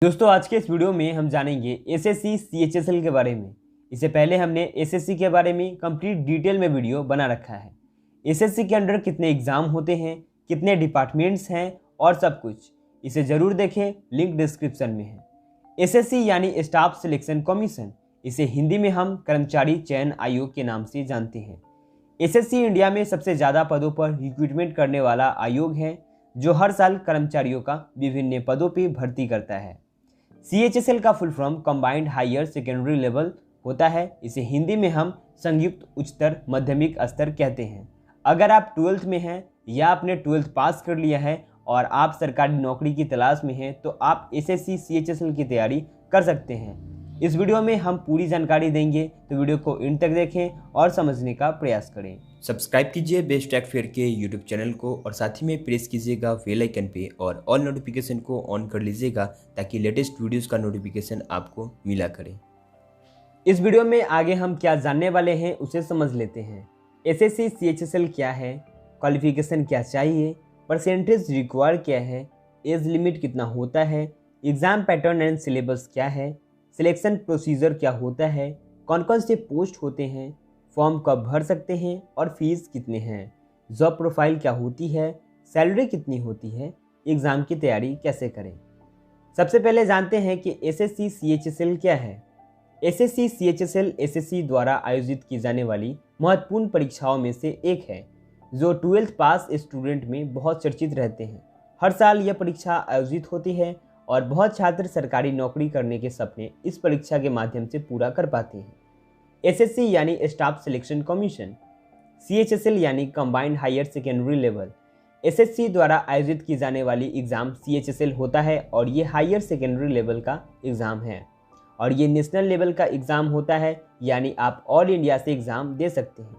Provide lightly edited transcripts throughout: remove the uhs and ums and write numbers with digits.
दोस्तों आज के इस वीडियो में हम जानेंगे एसएससी सीएचएसएल के बारे में। इससे पहले हमने एसएससी के बारे में कंप्लीट डिटेल में वीडियो बना रखा है। एसएससी के अंडर कितने एग्जाम होते हैं, कितने डिपार्टमेंट्स हैं और सब कुछ इसे जरूर देखें, लिंक डिस्क्रिप्शन में है। एसएससी यानी स्टाफ सिलेक्शन कमीशन, इसे हिंदी में हम कर्मचारी चयन आयोग के नाम से जानते हैं। एसएससी इंडिया में सबसे ज़्यादा पदों पर रिक्रूटमेंट करने वाला आयोग है जो हर साल कर्मचारियों का विभिन्न पदों पर भर्ती करता है। सीएचएसएल का full form combined higher secondary level होता है। इसे हिंदी में हम संयुक्त उच्चतर माध्यमिक स्तर कहते हैं। अगर आप 12th में हैं या आपने 12th पास कर लिया है और आप सरकारी नौकरी की तलाश में हैं तो आप एसएससी सीएचएसएल की तैयारी कर सकते हैं। इस वीडियो में हम पूरी जानकारी देंगे, तो वीडियो को एंड तक देखें और समझने का प्रयास करें। सब्सक्राइब कीजिए बेस्ट टेक फेयर के यूट्यूब चैनल को और साथ ही में प्रेस कीजिएगा बेल आइकन पे और ऑल नोटिफिकेशन को ऑन कर लीजिएगा ताकि लेटेस्ट वीडियोस का नोटिफिकेशन आपको मिला करे। इस वीडियो में आगे हम क्या जानने वाले हैं उसे समझ लेते हैं। एसएससी सीएचएसएल क्या है, क्वालिफिकेशन क्या चाहिए, परसेंटेज रिक्वायर क्या है, एज लिमिट कितना होता है, एग्जाम पैटर्न एंड सिलेबस क्या है, सिलेक्शन प्रोसीजर क्या होता है, कौन कौन से पोस्ट होते हैं, फॉर्म कब भर सकते हैं और फीस कितने हैं, जॉब प्रोफाइल क्या होती है, सैलरी कितनी होती है, एग्ज़ाम की तैयारी कैसे करें। सबसे पहले जानते हैं कि एसएससी सीएचएसएल क्या है। एसएससी सीएचएसएल एसएससी द्वारा आयोजित की जाने वाली महत्वपूर्ण परीक्षाओं में से एक है जो 12th पास स्टूडेंट में बहुत चर्चित रहते हैं। हर साल यह परीक्षा आयोजित होती है और बहुत छात्र सरकारी नौकरी करने के सपने इस परीक्षा के माध्यम से पूरा कर पाते हैं। एसएससी यानी स्टाफ सिलेक्शन कमीशन, सीएचएसएल यानी combined higher secondary level. SSC द्वारा आयोजित की जाने वाली एग्ज़ाम सीएचएसएल होता है और ये हायर सेकेंडरी लेवल का एग्ज़ाम है और ये नेशनल लेवल का एग्ज़ाम होता है, यानी आप ऑल इंडिया से एग्ज़ाम दे सकते हैं।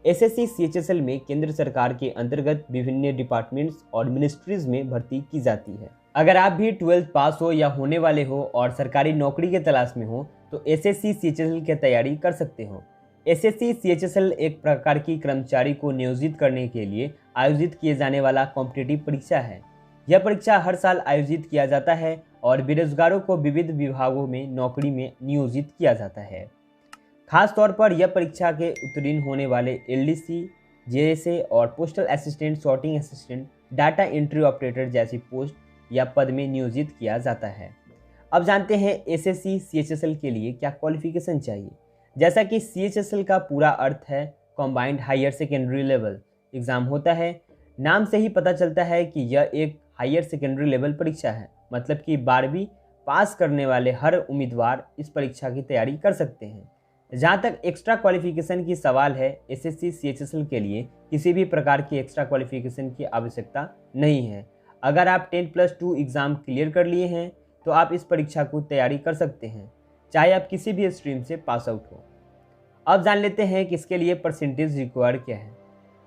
एसएससी सीएचएसएल में केंद्र सरकार के अंतर्गत विभिन्न डिपार्टमेंट्स और मिनिस्ट्रीज में भर्ती की जाती है। अगर आप भी 12th पास हो या होने वाले हो और सरकारी नौकरी के तलाश में हो तो एसएससी सीएचएसएल की तैयारी कर सकते हो। एसएससी सीएचएसएल एक प्रकार की कर्मचारी को नियोजित करने के लिए आयोजित किए जाने वाला कॉम्पिटिटिव परीक्षा है। यह परीक्षा हर साल आयोजित किया जाता है और बेरोजगारों को विविध विभागों में नौकरी में नियोजित किया जाता है। खास तौर पर यह परीक्षा के उत्तीर्ण होने वाले एलडीसी, जेएसए और postal assistant, sorting assistant, data entry operator जैसी पोस्ट या पद में नियोजित किया जाता है। अब जानते हैं एसएससी सीएचएसएल के लिए क्या क्वालिफिकेशन चाहिए। जैसा कि सीएचएसएल का पूरा अर्थ है combined higher secondary level exam होता है। नाम से ही पता चलता है कि यह एक हायर सेकेंडरी लेवल परीक्षा है, मतलब कि 12वीं पास करने वाले हर उम्मीदवार इस परीक्षा की तैयारी कर सकते हैं। जहाँ तक एक्स्ट्रा क्वालिफिकेशन की सवाल है, एसएससी सीएचएसएल के लिए किसी भी प्रकार की एक्स्ट्रा क्वालिफिकेशन की आवश्यकता नहीं है। अगर आप 10+2 एग्ज़ाम क्लियर कर लिए हैं तो आप इस परीक्षा को तैयारी कर सकते हैं, चाहे आप किसी भी स्ट्रीम से पास आउट हो। अब जान लेते हैं कि इसके लिए परसेंटेज रिक्वायर क्या है।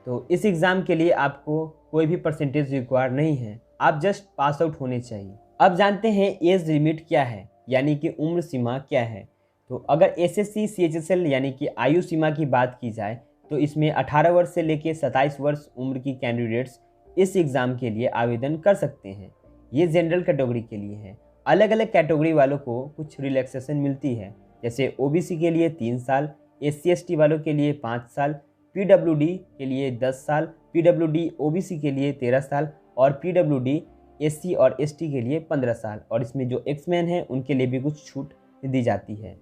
तो इस एग्ज़ाम के लिए आपको कोई भी परसेंटेज रिक्वायर नहीं है, आप जस्ट पास आउट होने चाहिए। अब जानते हैं एज लिमिट क्या है, यानी कि उम्र सीमा क्या है। तो अगर एसएससी सीएचएसएल यानी कि आयु सीमा की बात की जाए तो इसमें 18 वर्ष से लेकर 27 वर्ष उम्र की कैंडिडेट्स इस एग्ज़ाम के लिए आवेदन कर सकते हैं। ये जनरल कैटेगरी के लिए है। अलग अलग कैटेगरी वालों को कुछ रिलैक्सेशन मिलती है, जैसे ओबीसी के लिए 3 साल, एससी एसटी वालों के लिए 5 साल, पीडब्ल्यूडी के लिए 10 साल, पीडब्ल्यूडी ओबीसी के लिए 13 साल और पीडब्ल्यूडी एससी और एसटी के लिए 15 साल, और इसमें जो एक्समैन हैं उनके लिए भी कुछ छूट दी जाती है।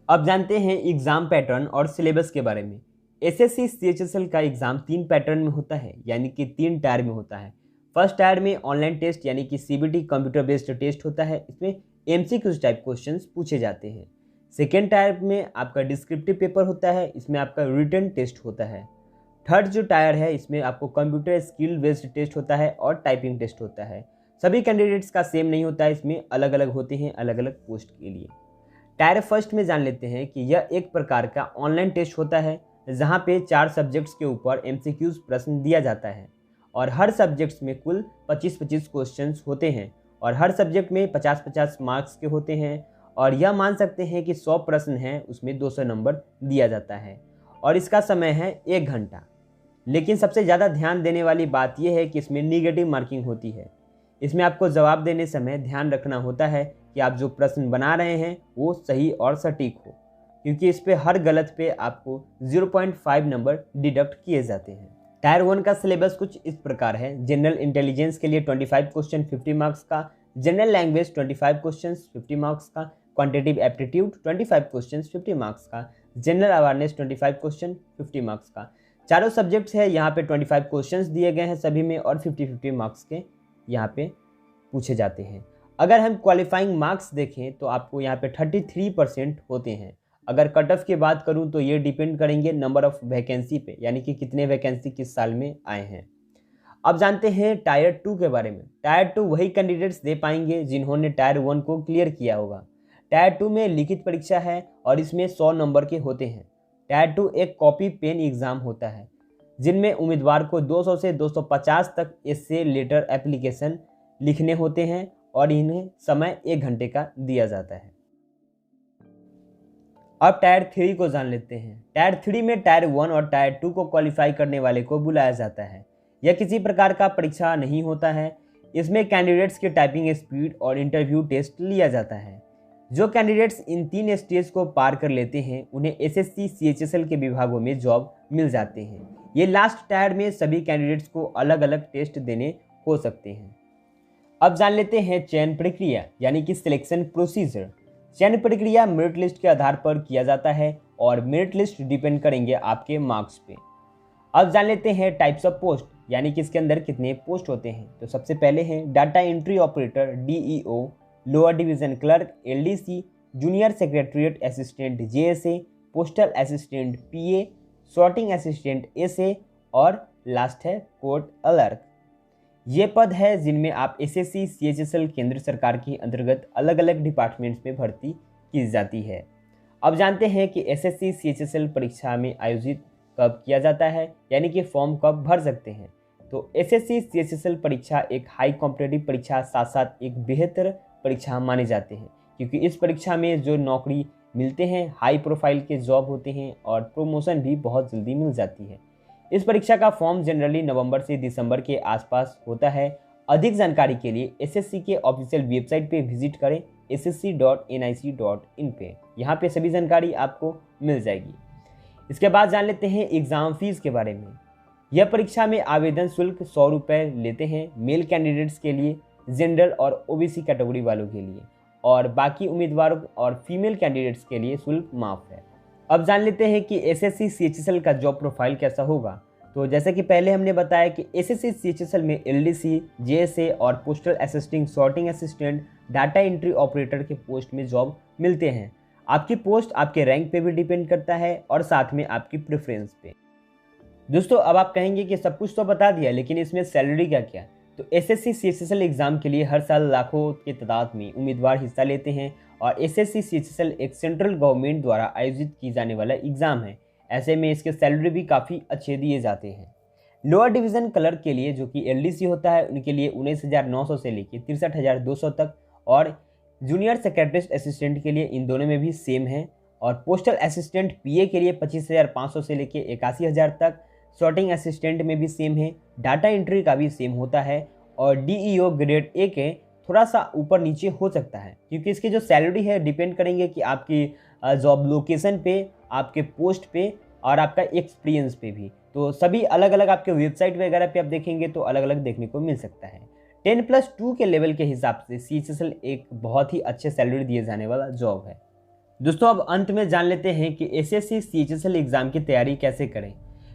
अब जानते हैं एग्ज़ाम पैटर्न और सिलेबस के बारे में। एसएससी सीएचएसएल का एग्ज़ाम 3 पैटर्न में होता है, यानी कि 3 टायर में होता है। फर्स्ट टायर में ऑनलाइन टेस्ट यानी कि सीबीटी कंप्यूटर बेस्ड टेस्ट होता है, इसमें एमसीक्यूज टाइप क्वेश्चंस पूछे जाते हैं। सेकेंड टायर में आपका डिस्क्रिप्टिव पेपर होता है, इसमें आपका रिटन टेस्ट होता है। थर्ड जो टायर है इसमें आपको कंप्यूटर स्किल बेस्ड टेस्ट होता है और टाइपिंग टेस्ट होता है। सभी कैंडिडेट्स का सेम नहीं होता है, इसमें अलग अलग होते हैं अलग अलग पोस्ट के लिए। टायर फर्स्ट में जान लेते हैं कि यह एक प्रकार का ऑनलाइन टेस्ट होता है जहाँ पे 4 सब्जेक्ट्स के ऊपर एमसीक्यूज प्रश्न दिया जाता है और हर सब्जेक्ट्स में कुल 25-25 क्वेश्चंस होते हैं और हर सब्जेक्ट में 50-50 मार्क्स के होते हैं और यह मान सकते हैं कि 100 प्रश्न हैं उसमें 200 नंबर दिया जाता है और इसका समय है 1 घंटा। लेकिन सबसे ज़्यादा ध्यान देने वाली बात यह है कि इसमें निगेटिव मार्किंग होती है। इसमें आपको जवाब देने समय ध्यान रखना होता है कि आप जो प्रश्न बना रहे हैं वो सही और सटीक हो, क्योंकि इस पे हर गलत पे आपको 0.5 नंबर डिडक्ट किए जाते हैं। टायर 1 का सिलेबस कुछ इस प्रकार है। जनरल इंटेलिजेंस के लिए 25 क्वेश्चन 50 मार्क्स का, जनरल लैंग्वेज 25 क्वेश्चन 50 मार्क्स का, क्वांटिटेटिव एप्टीट्यूड 25 क्वेश्चन 50 मार्क्स का, जनरल अवेयरनेस 25 क्वेश्चन 50 मार्क्स का। चारों सब्जेक्ट्स है यहाँ पे 25 क्वेश्चंस दिए गए हैं सभी में, और 50-50 मार्क्स के यहाँ पे पूछे जाते हैं। अगर हम क्वालिफाइंग मार्क्स देखें तो आपको यहाँ पे 33% होते हैं। अगर कट ऑफ की बात करूँ तो ये डिपेंड करेंगे नंबर ऑफ वैकेंसी पे, यानी कि कितने वैकेंसी किस साल में आए हैं। अब जानते हैं टायर 2 के बारे में। टायर 2 वही कैंडिडेट्स दे पाएंगे जिन्होंने टायर 1 को क्लियर किया होगा। टायर 2 में लिखित परीक्षा है और इसमें 100 नंबर के होते हैं। टायर 2 एक कॉपी पेन एग्जाम होता है जिनमें उम्मीदवार को 200 से 250 तक एस्से लेटर एप्लीकेशन लिखने होते हैं और इन्हें समय 1 घंटे का दिया जाता है। अब टायर 3 को जान लेते हैं। टायर 3 में टायर 1 और टायर 2 को क्वालिफाई करने वाले को बुलाया जाता है। यह किसी प्रकार का परीक्षा नहीं होता है। इसमें कैंडिडेट्स की टाइपिंग स्पीड और इंटरव्यू टेस्ट लिया जाता है। जो कैंडिडेट्स इन 3 स्टेज को पार कर लेते हैं उन्हें एसएससी सीएचएसएल के विभागों में जॉब मिल जाते हैं। ये लास्ट टायर में सभी कैंडिडेट्स को अलग अलग टेस्ट देने हो सकते हैं। अब जान लेते हैं चयन प्रक्रिया, यानी कि सिलेक्शन प्रोसीजर। चयन प्रक्रिया मेरिट लिस्ट के आधार पर किया जाता है और मेरिट लिस्ट डिपेंड करेंगे आपके मार्क्स पे। अब जान लेते हैं टाइप्स ऑफ पोस्ट, यानी कि इसके अंदर कितने पोस्ट होते हैं। तो सबसे पहले हैं data entry operator DEO, lower division clerk LDC, junior secretariat assistant JSA, postal assistant PA, sorting assistant SA और लास्ट है कोर्ट क्लर्क। ये पद है जिनमें आप एसएससी सीएचएसएल केंद्र सरकार के अंतर्गत अलग अलग डिपार्टमेंट्स में भर्ती की जाती है। अब जानते हैं कि एसएससी सीएचएसएल परीक्षा में आयोजित कब किया जाता है, यानी कि फॉर्म कब भर सकते हैं। तो एसएससी सीएचएसएल परीक्षा एक हाई कॉम्पिटिटिव परीक्षा साथ साथ एक बेहतर परीक्षा माने जाते हैं, क्योंकि इस परीक्षा में जो नौकरी मिलते हैं हाई प्रोफाइल के जॉब होते हैं और प्रमोशन भी बहुत जल्दी मिल जाती है। इस परीक्षा का फॉर्म जनरली नवंबर से दिसंबर के आसपास होता है। अधिक जानकारी के लिए एसएससी के ऑफिशियल वेबसाइट पे विजिट करें ssc.nic.in पे। यहाँ पे सभी जानकारी आपको मिल जाएगी। इसके बाद जान लेते हैं एग्ज़ाम फीस के बारे में। यह परीक्षा में आवेदन शुल्क 100 रुपये लेते हैं मेल कैंडिडेट्स के लिए, जनरल और ओबीसी कैटेगरी वालों के लिए, और बाकी उम्मीदवारों और फीमेल कैंडिडेट्स के लिए शुल्क माफ़ है। अब जान लेते हैं कि एसएससी सीएचएसएल का जॉब प्रोफाइल कैसा होगा। तो जैसे कि पहले हमने बताया कि एसएससी सीएचएसएल में LDC, JSA और postal assistant, sorting assistant, data entry operator के पोस्ट में जॉब मिलते हैं। आपकी पोस्ट आपके रैंक पे भी डिपेंड करता है और साथ में आपकी प्रेफरेंस पे। दोस्तों अब आप कहेंगे कि सब कुछ तो बता दिया, लेकिन इसमें सैलरी का क्या। तो एसएससी सीएचएसएल एग्जाम के लिए हर साल लाखों की तादाद में उम्मीदवार हिस्सा लेते हैं और एसएससी सीएचएसएल एक सेंट्रल गवर्नमेंट द्वारा आयोजित की जाने वाला एग्जाम है। ऐसे में इसके सैलरी भी काफ़ी अच्छे दिए जाते हैं। लोअर डिवीज़न क्लर्क के लिए जो कि LDC होता है उनके लिए 19,900 से लेकर 63,200 तक, और जूनियर सेक्रेटरीट असिस्टेंट के लिए इन दोनों में भी सेम है, और पोस्टल असिस्टेंट PA के लिए 25,500 से लेकर 81,000 तक, सॉर्टिंग असिस्टेंट में भी सेम है, डाटा एंट्री का भी सेम होता है, और DEO ग्रेड A के थोड़ा सा ऊपर नीचे हो सकता है, क्योंकि इसकी जो सैलरी है डिपेंड करेंगे कि आपकी जॉब लोकेशन पे, आपके पोस्ट पे और आपका एक्सपीरियंस पे भी। तो सभी अलग अलग आपके वेबसाइट वगैरह पे आप देखेंगे तो अलग अलग देखने को मिल सकता है। 10+2 के लेवल के हिसाब से सीएचएसएल एक बहुत ही अच्छे सैलरी दिए जाने वाला जॉब है। दोस्तों अब अंत में जान लेते हैं कि एसएससी सीएचएसएल एग्ज़ाम की तैयारी कैसे करें।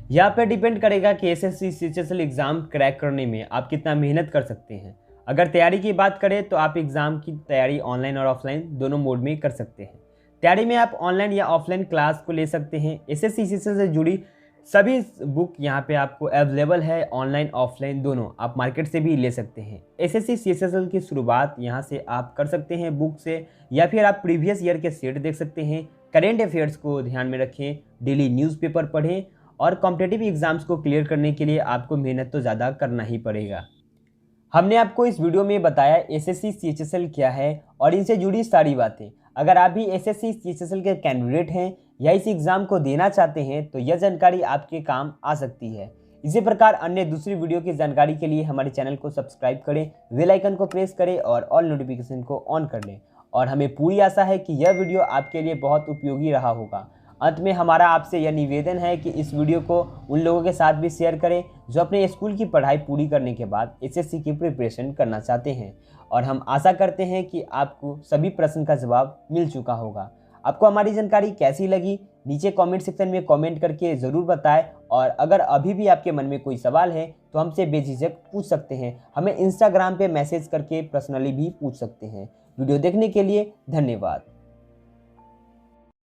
यहाँ पे डिपेंड करेगा कि एसएससी सीएचएसएल एग्ज़ाम क्रैक करने में आप कितना मेहनत कर सकते हैं। अगर तैयारी की बात करें तो आप एग्ज़ाम की तैयारी ऑनलाइन और ऑफलाइन दोनों मोड में कर सकते हैं। तैयारी में आप ऑनलाइन या ऑफलाइन क्लास को ले सकते हैं। एसएससी सीएचएसएल से जुड़ी सभी बुक यहाँ पे आपको अवेलेबल है, ऑनलाइन ऑफलाइन दोनों। आप मार्केट से भी ले सकते हैं। एसएससी सीएचएसएल की शुरुआत यहाँ से आप कर सकते हैं बुक से, या फिर आप प्रीवियस ईयर के सेट देख सकते हैं। करेंट अफेयर्स को ध्यान में रखें, डेली न्यूज़पेपर पढ़ें, और कॉम्पिटिटिव एग्जाम्स को क्लियर करने के लिए आपको मेहनत तो ज़्यादा करना ही पड़ेगा। हमने आपको इस वीडियो में बताया एसएससी सीएचएसएल क्या है और इनसे जुड़ी सारी बातें। अगर आप भी एसएससी सीएचएसएल के कैंडिडेट हैं या इस एग्ज़ाम को देना चाहते हैं तो यह जानकारी आपके काम आ सकती है। इसी प्रकार अन्य दूसरी वीडियो की जानकारी के लिए हमारे चैनल को सब्सक्राइब करें, बेल आइकन को प्रेस करें और ऑल नोटिफिकेशन को ऑन कर लें। और हमें पूरी आशा है कि यह वीडियो आपके लिए बहुत उपयोगी रहा होगा। अंत में हमारा आपसे यह निवेदन है कि इस वीडियो को उन लोगों के साथ भी शेयर करें जो अपने स्कूल की पढ़ाई पूरी करने के बाद एसएससी की प्रिपरेशन करना चाहते हैं। और हम आशा करते हैं कि आपको सभी प्रश्न का जवाब मिल चुका होगा। आपको हमारी जानकारी कैसी लगी नीचे कमेंट सेक्शन में कमेंट करके ज़रूर बताएं। और अगर अभी भी आपके मन में कोई सवाल है तो हमसे बेझिझक पूछ सकते हैं। हमें इंस्टाग्राम पे मैसेज करके पर्सनली भी पूछ सकते हैं। वीडियो देखने के लिए धन्यवाद।